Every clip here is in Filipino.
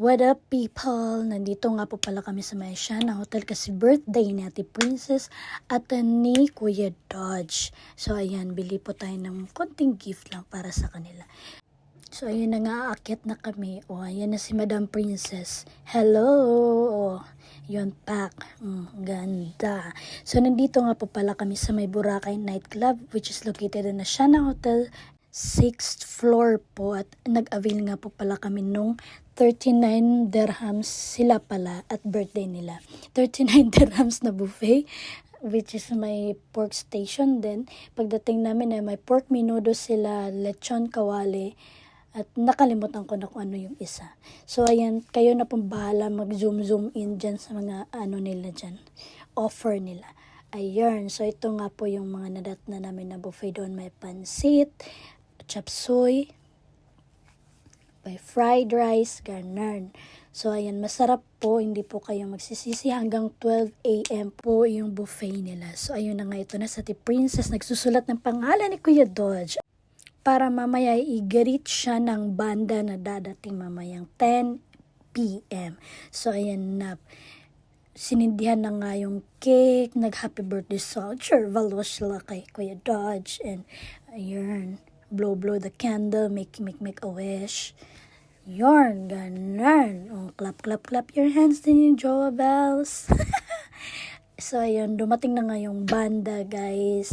What up people? Nandito nga po pala kami sa Maisiana Hotel kasi birthday ni Ate Princess at ni Kuya Dodge. So ayan, bili po tayo ng konting gift lang para sa kanila. So ayun na nga, aakyat na kami. O ayan na si Madam Princess. Hello! O, yun pack. Ganda. So nandito nga po pala kami sa may Boracay Nightclub which is located in Asiana Hotel 6th floor po at nag-avail nga po pala kami nung 39 dirhams sila pala at birthday nila. 39 dirhams na buffet which is may pork station din. Pagdating namin ay may pork menudo sila, lechon kawali at nakalimutan ko na kung ano yung isa. So ayan, kayo na pong bahala mag-zoom in dyan sa mga ano nila dyan, offer nila. Ayun, so ito nga po yung mga nadat na namin na buffet doon. May pansit, chop suey, may fried rice, ganun. So ayan, masarap po, hindi po kayo magsisisi hanggang 12 AM po yung buffet nila. So ayun na nga, ito na sa Ate Princess, nagsusulat ng pangalan ni Kuya Dodge para mamaya i-greet siya ng banda na dadating mamayang 10 PM. So ayan na, sinindihan na nga yung cake, nag-happy birthday song, sure, valos sila kay Kuya Dodge, and ayun, blow the candle, make a wish. Yarn, ganun. Oh, clap your hands din yung Joa Bells. So, ayun, dumating na nga yung banda, guys.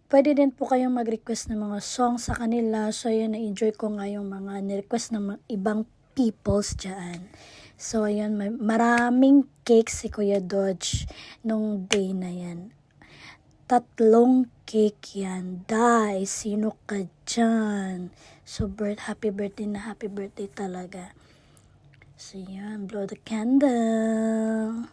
Pwede din po kayong mag-request ng mga songs sa kanila. So, ayun, na-enjoy ko nga yung mga ni-request ng mga ibang peoples dyan. So, ayun, may maraming cake si Kuya Dodge nung day na yan. 3 cake yan. Dai, sino ka dyan? So, happy birthday talaga. So, yan, blow the candle.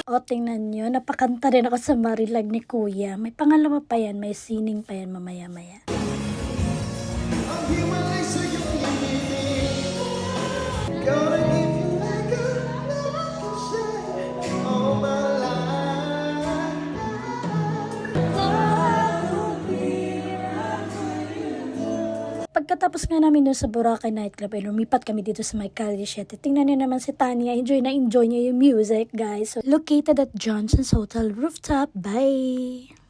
O, tingnan nyo, napakanta rin ako sa Marilag ni Kuya. May pangalawa pa yan, may sining pa yan mamaya-maya. Pagkatapos nga namin doon sa Boracay Nightclub, ay lumipat kami dito sa may Calle 7. Tingnan niyo naman si Tanya, enjoy niya yung music, guys. So, located at Johnson's Hotel Rooftop. Bye!